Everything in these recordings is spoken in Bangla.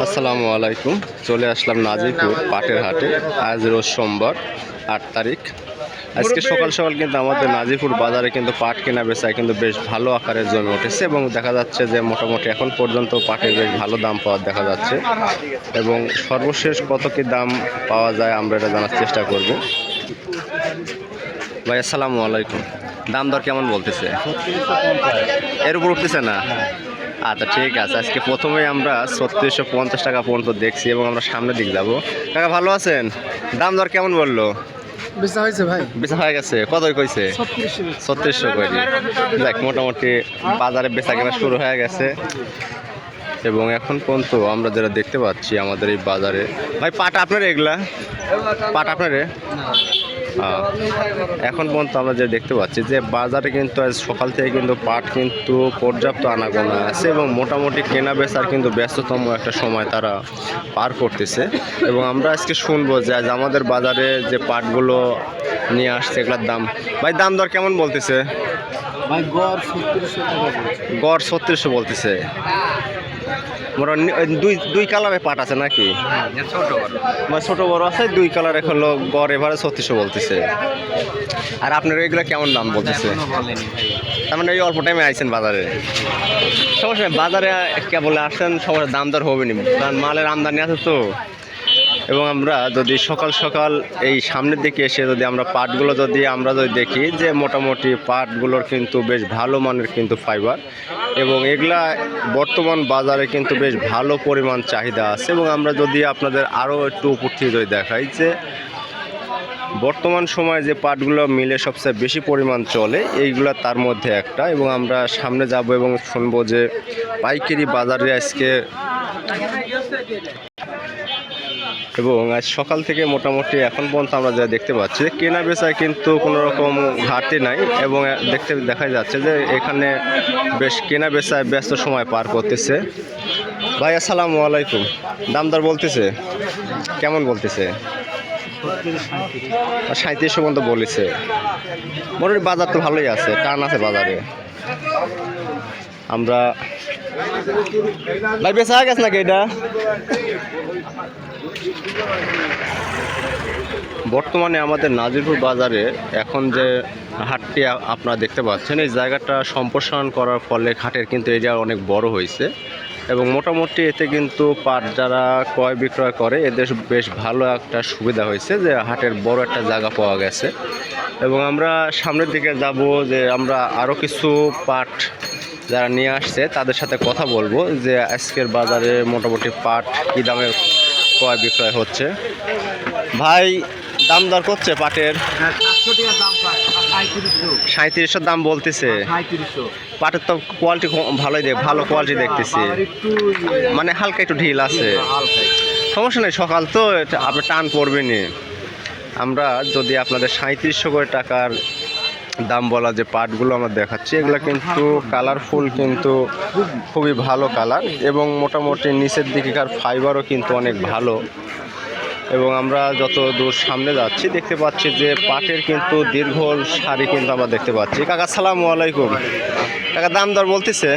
আসসালামু আলাইকুম। চলে আসলাম নাজিরপুর পাটের হাটে। আজ রোজ সোমবার ৮ তারিখ। আজকে সকাল সকাল কিন্তু আমাদের নাজিরপুর বাজারে কিন্তু পাট কেনা বেচায় কিন্তু বেশ ভালো আকারে জমে উঠেছে এবং দেখা যাচ্ছে যে মোটামুটি এখন পর্যন্ত পাটের বেশ ভালো দাম পাওয়া দেখা যাচ্ছে এবং সর্বশেষ কত কি দাম পাওয়া যায় আমরা এটা জানার চেষ্টা করব। ভাই আসসালামু আলাইকুম। দাম দর কেমন বলতেছে? এর উপর উঠতেছে না? আচ্ছা ঠিক আছে। আজকে প্রথমেই আমরা ৩৬৫০ টাকা পর্যন্ত দেখছি এবং আমরা সামনের দিক যাবো। কাকা ভালো আছেন? দাম দর কেমন বললো? বেচা হয়েছে ভাই, বেচা হয়ে গেছে? কতই কইছে? ৩৬০০ করে। দেখ মোটামুটি বাজারে বেচা কেনা শুরু হয়ে গেছে এবং এখন পর্যন্ত আমরা যেটা দেখতে পাচ্ছি আমাদের এই বাজারে। ভাই পাট আপনার? এগুলা পাট আপনারে? এখন পর্যন্ত আমরা যে দেখতে পাচ্ছি যে বাজারে কিন্তু আজ সকাল থেকে কিন্তু পাট কিন্তু পর্যাপ্ত আনাগোনা আছে এবং মোটামুটি কেনা বেচার কিন্তু ব্যস্ততম একটা সময় তারা পার করতেছে এবং আমরা আজকে শুনবো যে আজ আমাদের বাজারে যে পাটগুলো নিয়ে আসছে এগুলোর দাম। ভাই দাম দর কেমন বলতেছে? ভাই গড় ৩৬০০ টাকা বলছে। গড় ৩৬০০ বলতেছে। দুই কালারের পাট আছে নাকি? ছোট বড় আছে, দুই কালারের হলো গড় এভারে ৩৬০০ বলতেছে। আর আপনার এগুলো কেমন দাম বলতেছে? তার মানে এই অল্প টাইমে আইছেন বাজারে? সমস্যা বাজারে কেবল আসছেন, সমস্যা দাম দর হবে না কারণ মালের আমদানি আছে তো। এবং আমরা যদি সকাল সকাল এই সামনের দিকে এসে যদি আমরা পাটগুলো যদি দেখি যে মোটামুটি পাটগুলোর কিন্তু বেশ ভালো মানের কিন্তু ফাইবার এবং এগুলা বর্তমান বাজারে কিন্তু বেশ ভালো পরিমাণ চাহিদা আছে এবং আমরা যদি আপনাদের আরও একটু উপর থেকে যদি দেখাই যে বর্তমান সময়ে যে পাটগুলো মিলে সবচেয়ে বেশি পরিমাণ চলে এইগুলা তার মধ্যে একটা এবং আমরা সামনে যাব এবং শুনবো যে পাইকারি বাজারে আজকে এবং আজ সকাল থেকে মোটামুটি এখন পর্যন্ত আমরা যা দেখতে পাচ্ছি কেনা বেচায় কিন্তু কোনো রকম ঘাটতি নাই এবং দেখা যাচ্ছে যে এখানে বেশ কেনা বেচায় ব্যস্ত সময় পার করতেছে। ভাই আসসালামু আলাইকুম। দাম দর বলতেছে কেমন বলতেছে? ৩৭০০ পর্যন্ত বলেছে। মোটামুটি বাজার তো ভালোই আছে, টান আছে বাজারে। আমরা ভাই বেচা হয়ে গেছে নাকি এটা? বর্তমানে আমাদের নাজিরপুর বাজারে এখন যে হাটটি আপনারা দেখতে পাচ্ছেন এই জায়গাটা সম্প্রসারণ করার ফলে হাটের কিন্তু এরিয়া অনেক বড় হয়েছে এবং মোটামুটি এতে কিন্তু পাট যারা ক্রয় বিক্রয় করে এদের বেশ ভালো একটা সুবিধা হয়েছে যে হাটের বড় একটা জায়গা পাওয়া গেছে এবং আমরা সামনের দিকে যাব যে আমরা আরও কিছু পাট যারা নিয়ে আসছে তাদের সাথে কথা বলবো যে আজকের বাজারে মোটামুটি পাট কী দামে ক্রয় বিক্রয় হচ্ছে। ভাই দাম দর করছে পাটের? ৩৭০০ দাম বলতেছে। পাটের তো কোয়ালিটি ভালোই ভালো কোয়ালিটি দেখতেছি, মানে হালকা একটু ঢিল আছে। সমস্যা নেই, সকাল তো আপনার টান পড়বে নি। আমরা যদি আপনাদের ৩৭০০ করে টাকার দাম বলা যে পাটগুলো আমরা দেখাচ্ছি এগুলো কিন্তু কালারফুল, কিন্তু খুবই ভালো কালার এবং মোটামুটি নিচের দিকেকার ফাইবারও কিন্তু অনেক ভালো এবং আমরা যত দূর সামনে যাচ্ছি দেখতে পাচ্ছি যে পাটের কিন্তু দীর্ঘ সারি কিন্তু আমরা দেখতে পাচ্ছি। কাকা আসসালামু আলাইকুম। কাকা দাম দর বলতেছে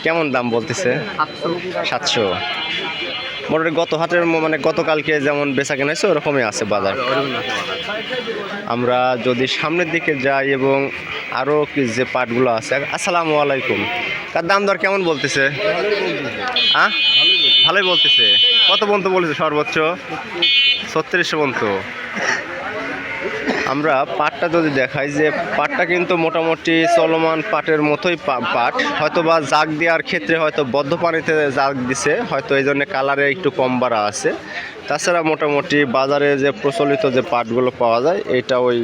কেমন দাম বলতেছে? ৭০০। মোটামুটি গত হাটের মানে গতকালকে যেমন বেচা কেনা হয়েছে ওরকমই আছে বাজার। আমরা যদি সামনের দিকে যাই এবং আরও কি যে পাটগুলো আছে। আসসালামু আলাইকুম। তার দাম দর কেমন বলতেছে? হ্যাঁ ভালোই বলতেছে। কত পর্যন্ত বলেছে সর্বোচ্চ? ৩৬০০ পর্যন্ত। আমরা পাটটা যদি দেখাই যে পাটটা কিন্তু মোটামুটি চলমান পাটের মতোই পাট, হয়তো বা জাগ দেওয়ার ক্ষেত্রে হয়তো বদ্ধ পানিতে জাগ দিছে, হয়তো এই জন্য কালারে একটু কম বাড়া আছে। তাছাড়া মোটামুটি বাজারে যে প্রচলিত যে পাটগুলো পাওয়া যায় এটা ওই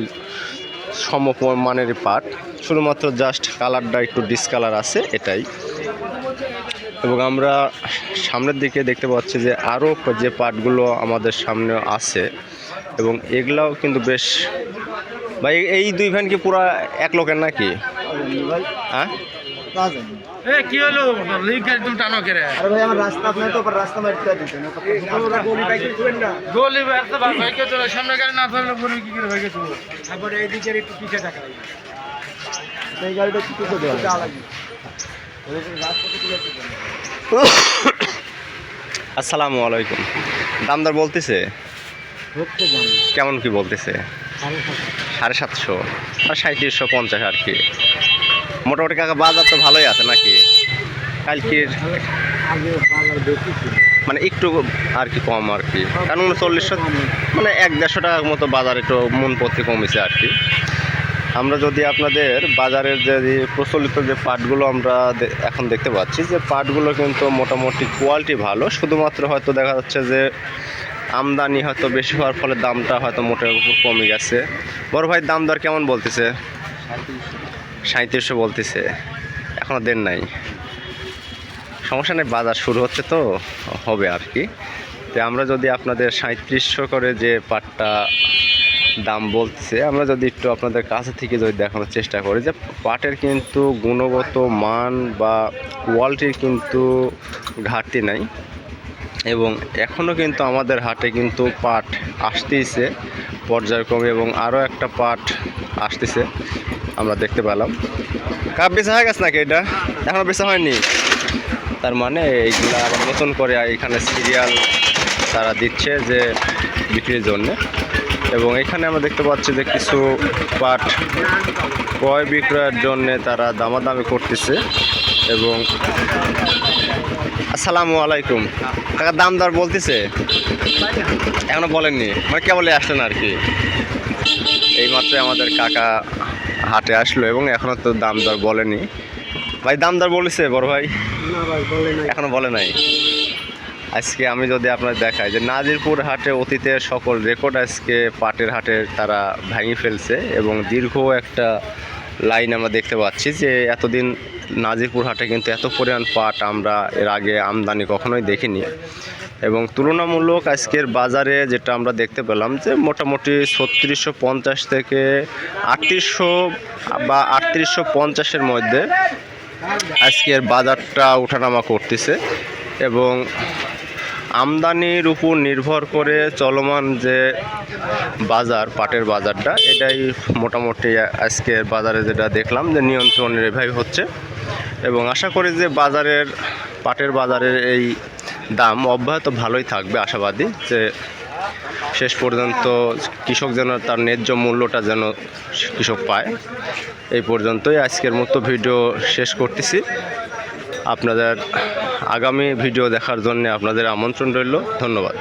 সমমানের পাট, শুধুমাত্র জাস্ট কালারটা একটু ডিসকালার আছে এটাই। এবং আমরা সামনের দিকে দেখতে পাচ্ছি যে আরও যে পাটগুলো আমাদের সামনে আছে এবং এগুলাও কিন্তু বেশ। ভাই এই দুই ভ্যান কি পুরো এক লোকের নাকি? হ্যাঁ কি হলো টানো করে? আরে ভাই আমার রাস্তা আপনার তো রাস্তা মারতে দিতেন গলি রাস্তা ভাইকে চলে সামনে গাড়ি না থাকলে পরে কি করে ভাইকে চলে তারপরে এই দিকের একটু পিছে টাকা লাগে এই গাড়িটা কি করে দেওয়া লাগে ওই রাস্তা তো তুলে আসসালামু আলাইকুম। দামদার বলতেছে কেমন কি বলতেছে? 750 আর 3750 আর কি। মোটামুটি কাকা বাজার তো ভালোই আছে নাকি? কালকের মানে একটু আর কি কম আর কি, কারণ 40 মানে 1-150 টাকার মতো বাজার একটু মন প্রতি কমেছে আর কি। আমরা যদি আপনাদের বাজারের যে প্রচলিত যে পাটগুলো আমরা এখন দেখতে পাচ্ছি, যে পাটগুলো কিন্তু মোটামুটি কোয়ালিটি ভালো, শুধুমাত্র হয়তো দেখা যাচ্ছে যে আমদানি হয়তো বেশি হওয়ার ফলে দামটা হয়তো মোটের উপর কমে গেছে। বড় ভাই দাম দর কেমন বলতেছে? 3700 বলতেছে, এখনও দেন নাই। সমস্যা নেই, বাজার শুরু হচ্ছে তো হবে আর কি। তো আমরা যদি আপনাদের 3700 করে যে পাটটা দাম বলছে, আমরা যদি একটু আপনাদের কাছে থেকে যদি দেখানোর চেষ্টা করি যে পাটের কিন্তু গুণগত মান বা কোয়ালিটির কিন্তু ঘাটতি নাই, এবং এখনও কিন্তু আমাদের হাটে কিন্তু পাট আসতেইছে পর্যায়ক্রমে, এবং আরও একটা পাট আসতেছে আমরা দেখতে পেলাম। কাপ বেচা হয়ে গেছে নাকি? এটা এখনও বেচা হয়নি, তার মানে এইগুলা আবার নতুন করে এখানে সিরিয়াল তারা দিচ্ছে যে বিক্রির জন্যে। এবং এখানে আমরা দেখতে পাচ্ছি যে কিছু পাট ক্রয় বিক্রয়ের জন্যে তারা দামাদামি করতেছে। এবং আসসালামু আলাইকুম কাকা, দাম দর বলতেছে? এখনো বলেননি, মানে কেবলই আসলেন আর কি। এইমাত্র আমাদের কাকা হাটে আসলো এবং এখনো তো দাম দর বলেনি। ভাই দাম দর বলেছে বড় ভাই? এখনো বলে নাই। আজকে আমি যদি আপনার দেখাই যে নাজিরপুর হাটে অতীতের সকল রেকর্ড আজকে পাটের হাটের তারা ভেঙে ফেলছে, এবং দীর্ঘ একটা লাইন আমরা দেখতে পাচ্ছি যে এতদিন নাজিরপুর হাটে কিন্তু এত পরিমাণ পাট আমরা এর আগে আমদানি কখনোই দেখিনি। এবং তুলনামূলক আজকের বাজারে যেটা আমরা দেখতে পেলাম যে মোটামুটি 3650 থেকে 3800 বা 3850-এর মধ্যে আজকের বাজারটা ওঠানামা করতেছে। এবং আমদানির উপর নির্ভর করে চলমান যে বাজার, পাটের বাজারটা, এটাই মোটামুটি আজকের বাজারে যেটা দেখলাম যে নিয়ন্ত্রণের এভাবে হচ্ছে। এবং আশা করি যে বাজারের পাটের বাজারের এই দাম অব্যাহত ভালোই থাকবে, আশাবাদী যে শেষ পর্যন্ত কৃষক যেন তার ন্যায্য মূল্যটা যেন কৃষক পায়। এই পর্যন্তই আজকের মতো ভিডিও শেষ করতেছি। আপনাদের আগামী ভিডিও দেখার জন্য আপনাদের আমন্ত্রণ রইল। ধন্যবাদ।